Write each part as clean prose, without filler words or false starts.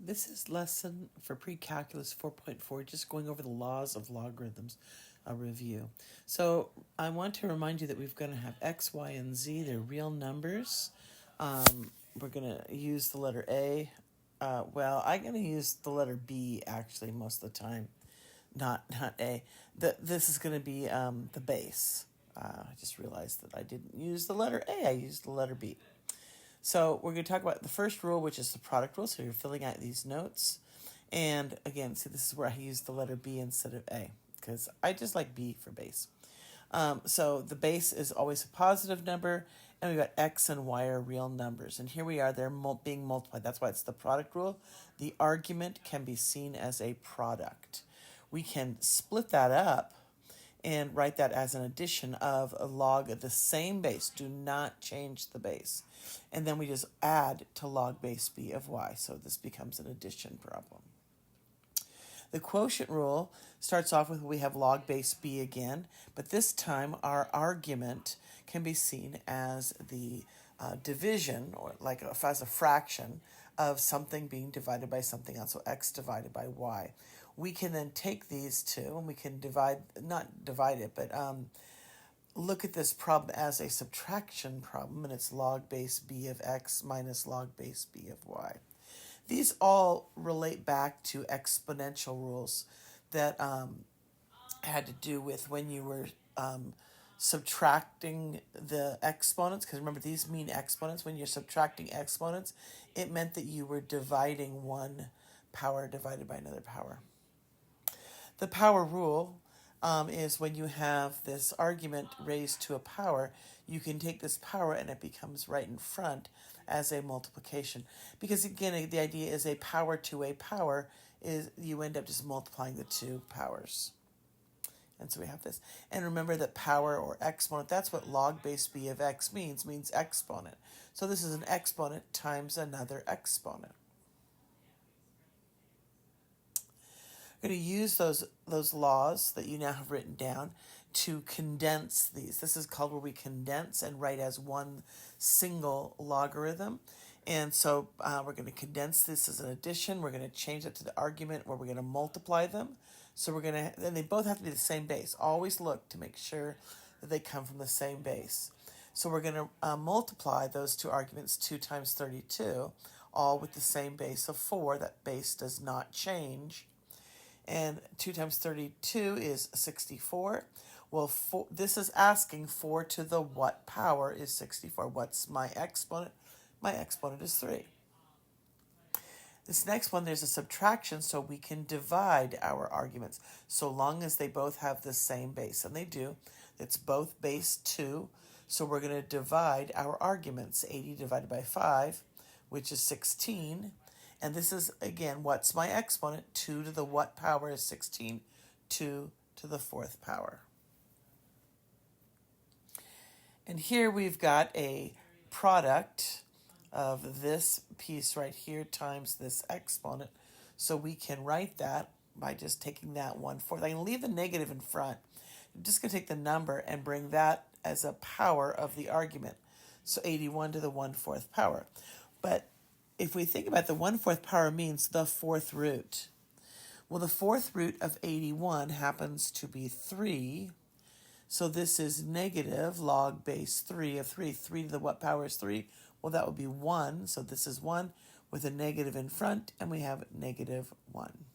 This is lesson for pre-calculus 4.4, just going over the laws of logarithms, a review. So I want to remind you that we're going to have x, y, and z. They're real numbers. We're going to use the letter A. I'm going to use the letter B, actually, most of the time, not A. This is going to be the base. I just realized that I didn't use the letter A. I used the letter B. So we're going to talk about the first rule, which is the product rule. So you're filling out these notes. And again, see, this is where I use the letter B instead of A, because I just like B for base. So the base is always a positive number, and we've got x and y are real numbers. And here we are, they're being multiplied. That's why it's the product rule. The argument can be seen as a product. We can split that up and write that as an addition of a log of the same base. Do not change the base. And then we just add to log base b of y. So this becomes an addition problem. The quotient rule starts off with we have log base b again, but this time our argument can be seen as the division, or like as a fraction of something being divided by something else, so x divided by y. We can then take these two and we can not divide it, but look at this problem as a subtraction problem, and it's log base b of x minus log base b of y. These all relate back to exponential rules that had to do with when you were subtracting the exponents, because remember, these mean exponents. When you're subtracting exponents, it meant that you were dividing one power divided by another power. The power rule is when you have this argument raised to a power, you can take this power and it becomes right in front as a multiplication. Because again, the idea is a power to a power is you end up just multiplying the two powers. And so we have this. And remember that power or exponent, that's what log base b of x means exponent. So this is an exponent times another exponent. We're going to use those laws that you now have written down to condense these. This is called where we condense and write as one single logarithm. And so we're going to condense this as an addition. We're going to change it to the argument where we're going to multiply them. So we're going to, and they both have to be the same base. Always look to make sure that they come from the same base. So we're going to multiply those two arguments, 2 times 32, all with the same base of 4. That base does not change. And 2 times 32 is 64. Well, this is asking 4 to the what power is 64? What's my exponent? My exponent is 3. This next one, there's a subtraction, so we can divide our arguments, so long as they both have the same base. And they do. It's both base 2. So we're going to divide our arguments. 80 divided by 5, which is 16. And this is, again, what's my exponent? 2 to the what power is 16? 2 to the 4th power. And here we've got a product of this piece right here times this exponent. So we can write that by just taking that 1/4. I can leave the negative in front. I'm just going to take the number and bring that as a power of the argument. So 81 to the 1/4 power. But if we think about the 1/4 power means the 4th root. Well, the 4th root of 81 happens to be 3. So this is negative log base 3 of 3. 3 to the what power is 3? Well, that would be 1. So this is 1 with a negative in front, and we have negative 1.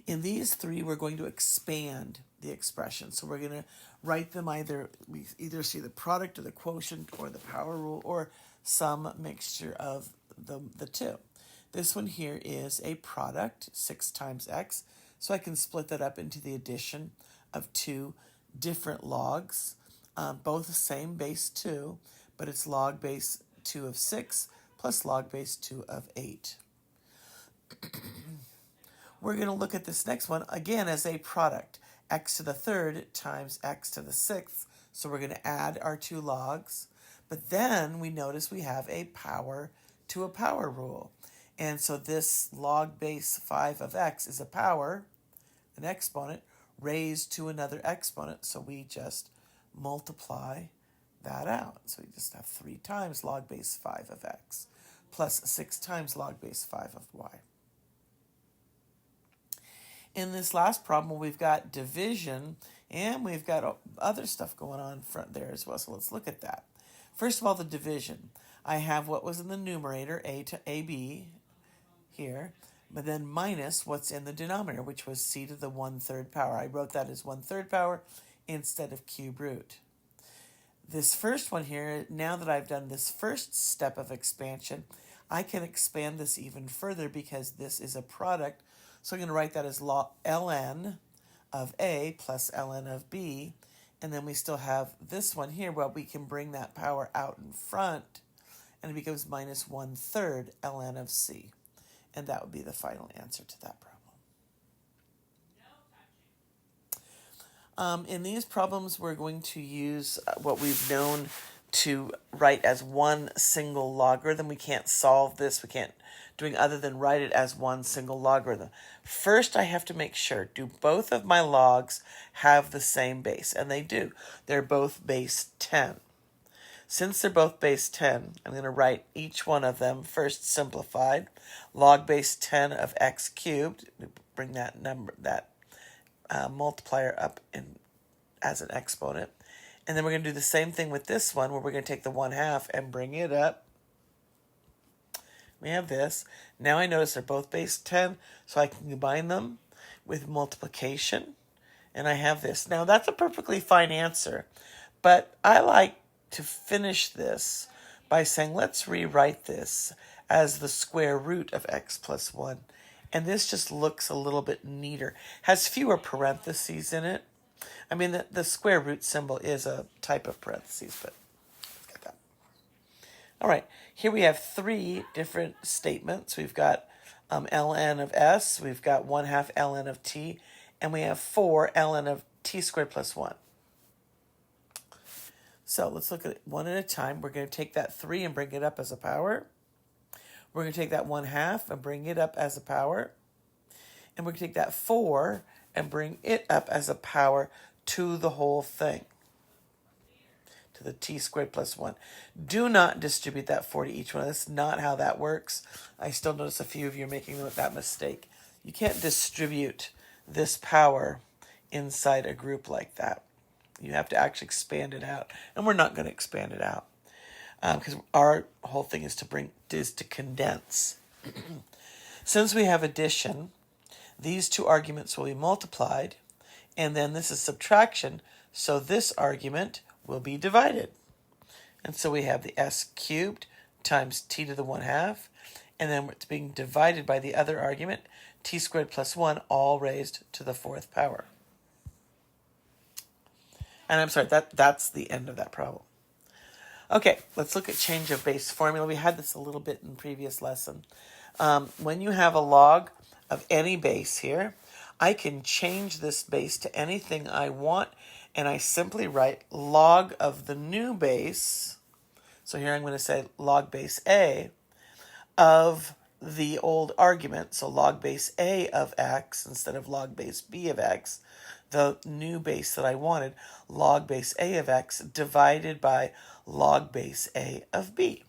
In these three, we're going to expand the expression. So we're going to write them we either see the product or the quotient or the power rule or some mixture of the two. This one here is a product, 6 times x. So I can split that up into the addition of two different logs, both the same base 2, but it's log base 2 of 6 plus log base 2 of 8. We're going to look at this next one again as a product, x to the 3rd times x to the 6th. So we're going to add our two logs. But then we notice we have a power to a power rule. And so this log base 5 of x is a power, an exponent, raised to another exponent. So we just multiply that out. So we just have 3 times log base 5 of x. plus 6 times log base 5 of y. In this last problem, we've got division, and we've got other stuff going on front there as well. So let's look at that. First of all, the division. I have what was in the numerator, a to ab here, but then minus what's in the denominator, which was c to the 1/3 power. I wrote that as 1/3 power instead of cube root. This first one here, now that I've done this first step of expansion, I can expand this even further because this is a product. So I'm going to write that as ln of a plus ln of b. And then we still have this one here where we can bring that power out in front, and it becomes minus 1/3 ln of c. And that would be the final answer to that problem. In these problems, we're going to use what we've known to write as one single logarithm. We can't solve this. We can't do anything other than write it as one single logarithm. First, I have to make sure, do both of my logs have the same base? And they do. They're both base 10. Since they're both base 10, I'm going to write each one of them first simplified. Log base 10 of x cubed. Bring that number, that multiplier up in as an exponent. And then we're going to do the same thing with this one, where we're going to take the 1/2 and bring it up. We have this. Now I notice they're both base 10, so I can combine them with multiplication. And I have this. Now that's a perfectly fine answer, but I like to finish this by saying, let's rewrite this as the square root of x plus 1. And this just looks a little bit neater. Has fewer parentheses in it. I mean, the square root symbol is a type of parentheses, but let's get that. All right, here we have 3 different statements. We've got ln of s, we've got 1/2 ln of t, and we have 4 ln of t squared plus 1. So let's look at it one at a time. We're going to take that 3 and bring it up as a power. We're going to take that 1/2 and bring it up as a power. And we're going to take that 4 and bring it up as a power to the whole thing, to the t squared plus 1. Do not distribute that 4 to each one. That's not how that works. I still notice a few of you are making that mistake. You can't distribute this power inside a group like that. You have to actually expand it out. And we're not going to expand it out, because our whole thing is to condense. Since we have addition, these 2 arguments will be multiplied, and then this is subtraction, so this argument will be divided. And so we have the s cubed times t to the 1/2, and then it's being divided by the other argument, t squared plus 1, all raised to the 4th power. And I'm sorry, that's the end of that problem. Okay, let's look at change of base formula. We had this a little bit in the previous lesson. When you have a log of any base here, I can change this base to anything I want, and I simply write log of the new base. So here I'm going to say log base a of the old argument. So log base a of x instead of log base b of x. The new base that I wanted, log base a of x divided by log base a of b.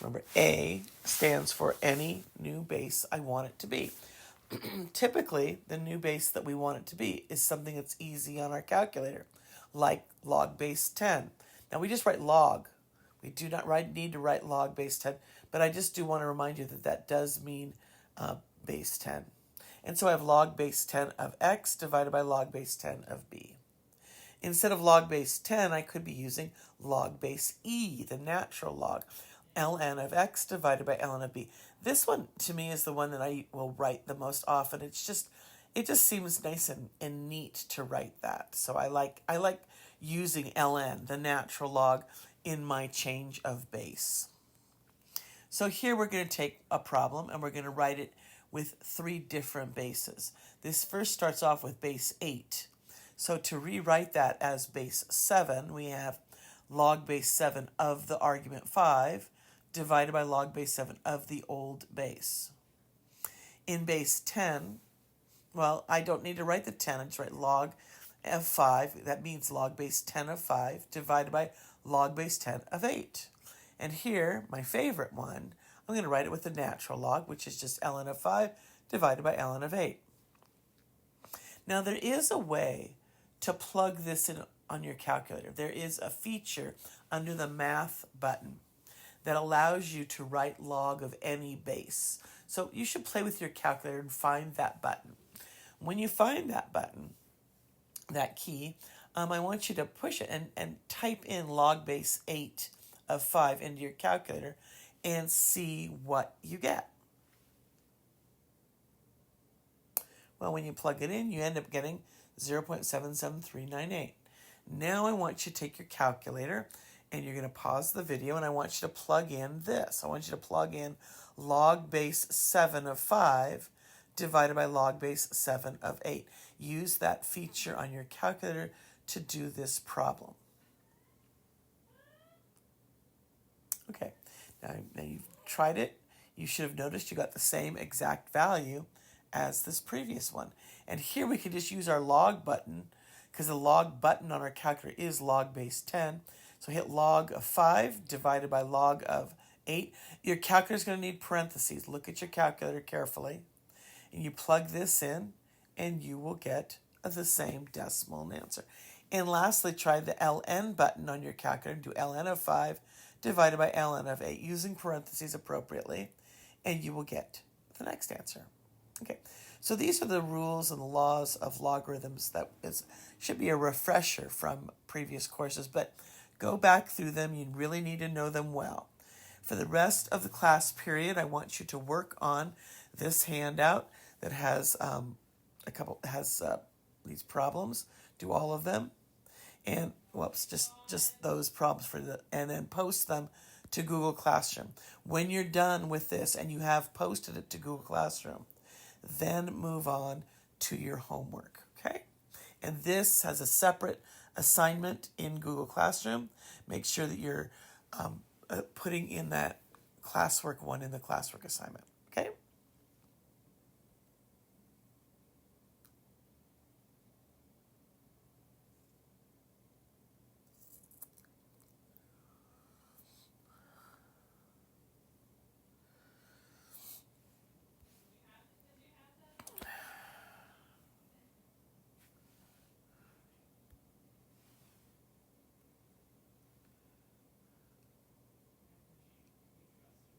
Remember, a stands for any new base I want it to be. Typically, the new base that we want it to be is something that's easy on our calculator, like log base 10. Now, we just write log. We do not need to write log base 10, but I just do want to remind you that that does mean base 10. And so I have log base 10 of x divided by log base 10 of b. Instead of log base 10, I could be using log base e, the natural log. ln of x divided by ln of b. This one, to me, is the one that I will write the most often. It just seems nice and neat to write that. So I like using ln, the natural log, in my change of base. So here we're going to take a problem and we're going to write it with 3 different bases. This first starts off with base 8. So to rewrite that as base 7, we have log base 7 of the argument 5 divided by log base 7 of the old base. In base 10, well, I don't need to write the 10. I just write log of 5. That means log base 10 of 5 divided by log base 10 of 8. And here, my favorite one, I'm going to write it with the natural log, which is just ln of 5 divided by ln of 8. Now, there is a way to plug this in on your calculator. There is a feature under the Math button that allows you to write log of any base. So you should play with your calculator and find that button. When you find that button, that key, I want you to push it and type in log base 8 of 5 into your calculator and see what you get. Well, when you plug it in, you end up getting 0.77398. Now I want you to take your calculator and you're going to pause the video and I want you to plug in this. I want you to plug in log base 7 of 5 divided by log base 7 of 8. Use that feature on your calculator to do this problem. Okay, now you've tried it. You should have noticed you got the same exact value as this previous one. And here we can just use our log button because the log button on our calculator is log base 10. So hit log of 5 divided by log of 8. Your calculator is going to need parentheses. Look at your calculator carefully. And you plug this in and you will get the same decimal answer. And lastly, try the ln button on your calculator and do ln of 5 divided by ln of 8 using parentheses appropriately, and you will get the next answer. Okay, so these are the rules and the laws of logarithms that should be a refresher from previous courses, but go back through them. You really need to know them well. For the rest of the class period, I want you to work on this handout that has these problems. Do all of them, and just those problems and then post them to Google Classroom. When you're done with this and you have posted it to Google Classroom, then move on to your homework, okay? And this has a separate assignment in Google Classroom. Make sure that you're putting in that classwork one in the classwork assignment.